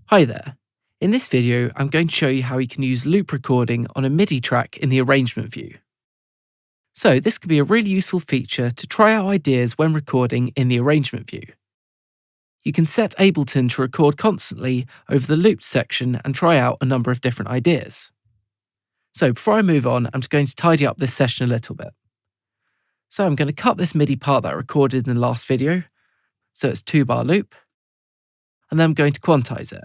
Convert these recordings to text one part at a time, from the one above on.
Hi there. In this video, I'm going to show you how you can use loop recording on a MIDI track in the arrangement view. So this could be a really useful feature to try out ideas when recording in the arrangement view. You can set Ableton to record constantly over the looped section and try out a number of different ideas. So before I move on, I'm just going to tidy up this session a little bit. So I'm going to cut this MIDI part that I recorded in the last video, so it's 2-bar loop, and then I'm going to quantize it.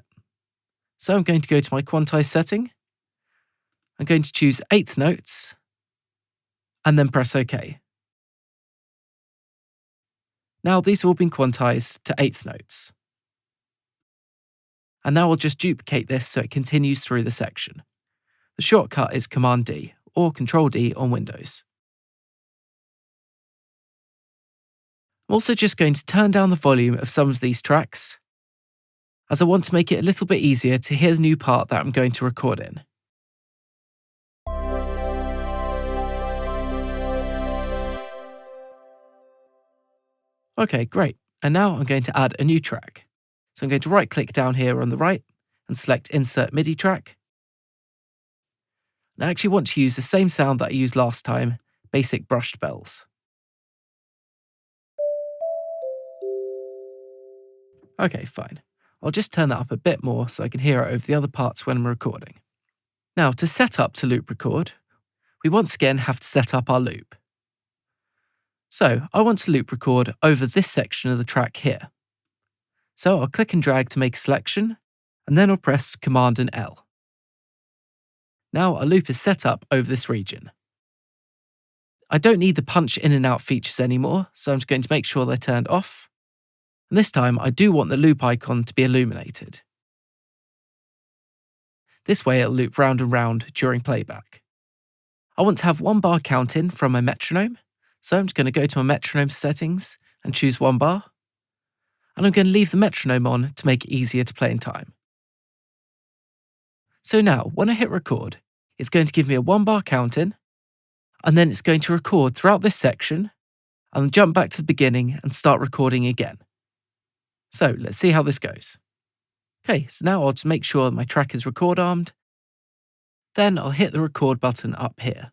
So I'm going to go to my quantize setting. I'm going to choose 8th notes and then press OK. Now these have all been quantized to 8th notes. And now I'll just duplicate this so it continues through the section. The shortcut is Command D or Control D on Windows. I'm also just going to turn down the volume of some of these tracks, as I want to make it a little bit easier to hear the new part that I'm going to record in. Okay, great. And now I'm going to add a new track. So I'm going to right-click down here on the right and select Insert MIDI Track. And I actually want to use the same sound that I used last time, basic brushed bells. Okay, fine. I'll just turn that up a bit more so I can hear it over the other parts when I'm recording. Now, to set up to loop record, we once again have to set up our loop. So I want to loop record over this section of the track here. So I'll click and drag to make a selection, and then I'll press Command and L. Now our loop is set up over this region. I don't need the punch in and out features anymore, so I'm just going to make sure they're turned off. And this time I do want the loop icon to be illuminated. This way it'll loop round and round during playback. I want to have 1 bar count in from my metronome, so I'm just going to go to my metronome settings and choose 1 bar. And I'm going to leave the metronome on to make it easier to play in time. So now, when I hit record, it's going to give me a 1 bar count in, and then it's going to record throughout this section, and jump back to the beginning and start recording again. So let's see how this goes. Okay, so now I'll just make sure my track is record armed. Then I'll hit the record button up here.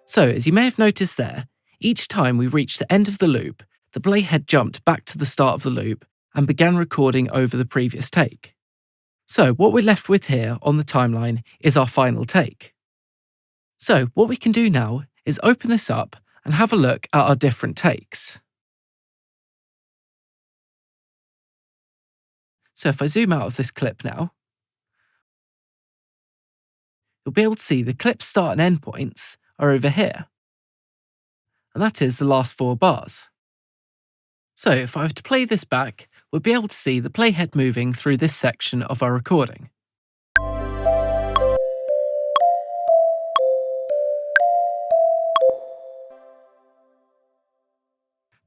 So, as you may have noticed there, each time we reached the end of the loop, the playhead jumped back to the start of the loop and began recording over the previous take. So, what we're left with here on the timeline is our final take. So, what we can do now is open this up and have a look at our different takes. So, if I zoom out of this clip now, you'll be able to see the clip start and end points are over here. And that is the last 4 bars. So if I were to play this back, we'll be able to see the playhead moving through this section of our recording.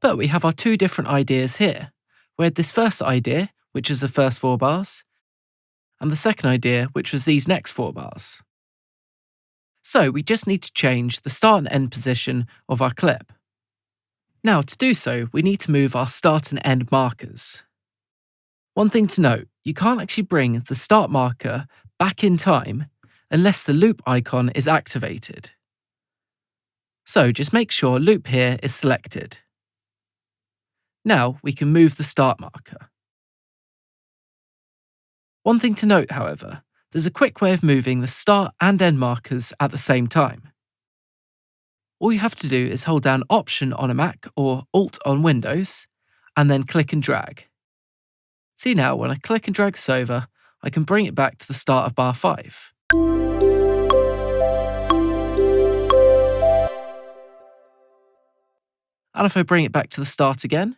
But we have our 2 different ideas here. We had this first idea, which is the first 4 bars, and the second idea, which was these next 4 bars. So we just need to change the start and end position of our clip. Now to do so, we need to move our start and end markers. One thing to note, you can't actually bring the start marker back in time unless the loop icon is activated. So just make sure loop here is selected. Now we can move the start marker. One thing to note, however, there's a quick way of moving the start and end markers at the same time. All you have to do is hold down Option on a Mac or Alt on Windows, and then click and drag. See now, when I click and drag this over, I can bring it back to the start of bar 5. And if I bring it back to the start again,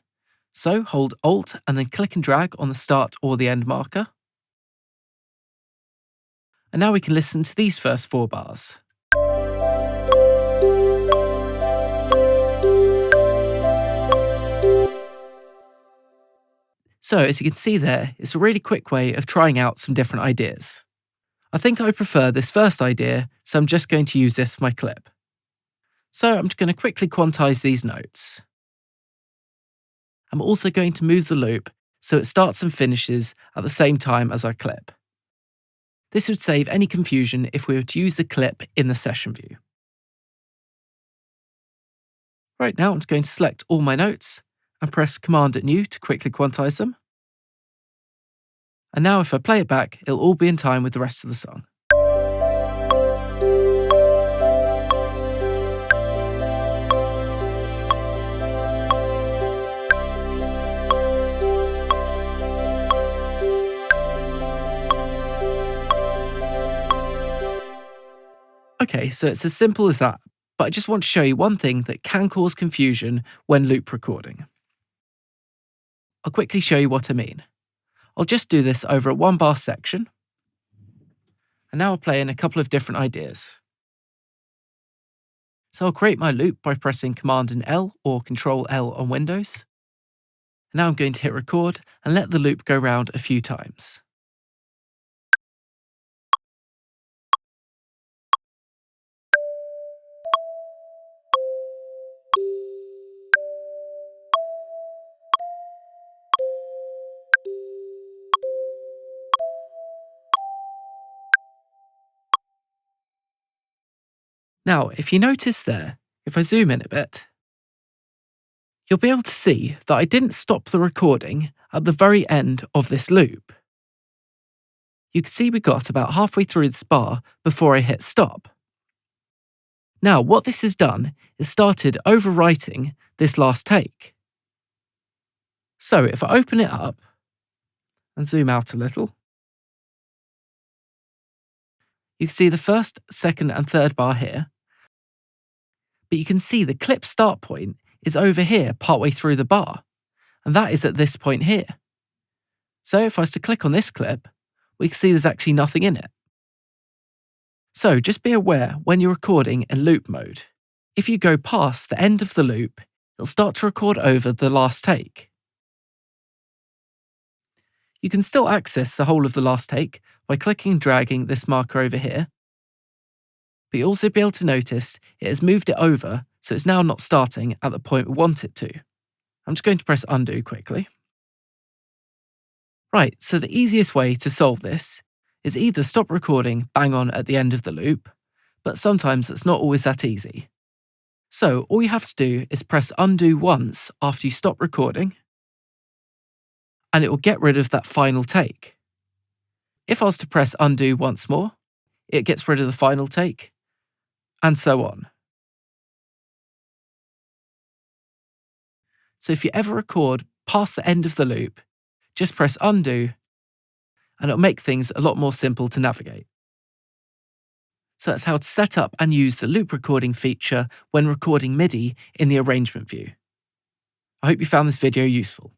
so hold Alt and then click and drag on the start or the end marker. And now we can listen to these first 4 bars. So as you can see there, it's a really quick way of trying out some different ideas. I think I prefer this first idea, so I'm just going to use this for my clip. So I'm just going to quickly quantize these notes. I'm also going to move the loop so it starts and finishes at the same time as our clip. This would save any confusion if we were to use the clip in the session view. Right, now I'm just going to select all my notes and press Command at New to quickly quantize them. And now if I play it back, it'll all be in time with the rest of the song. Okay, so it's as simple as that, but I just want to show you one thing that can cause confusion when loop recording. I'll quickly show you what I mean. I'll just do this over a 1-bar section, and now I'll play in a couple of different ideas. So I'll create my loop by pressing Command and L or Control L on Windows. And now I'm going to hit record and let the loop go round a few times. Now, if you notice there, if I zoom in a bit, you'll be able to see that I didn't stop the recording at the very end of this loop. You can see we got about halfway through this bar before I hit stop. Now, what this has done is started overwriting this last take. So if I open it up and zoom out a little, you can see the first, second and third bar here. But you can see the clip start point is over here partway through the bar, and that is at this point here. So if I was to click on this clip, we can see there's actually nothing in it. So just be aware when you're recording in loop mode. If you go past the end of the loop, it'll start to record over the last take. You can still access the whole of the last take by clicking and dragging this marker over here, but you'll also be able to notice it has moved it over, so it's now not starting at the point we want it to. I'm just going to press undo quickly. Right, so the easiest way to solve this is either stop recording bang on at the end of the loop, but sometimes it's not always that easy. So all you have to do is press undo once after you stop recording, and it will get rid of that final take. If I was to press undo once more, it gets rid of the final take, and so on. So if you ever record past the end of the loop, just press undo, and it'll make things a lot more simple to navigate. So that's how to set up and use the loop recording feature when recording MIDI in the arrangement view. I hope you found this video useful.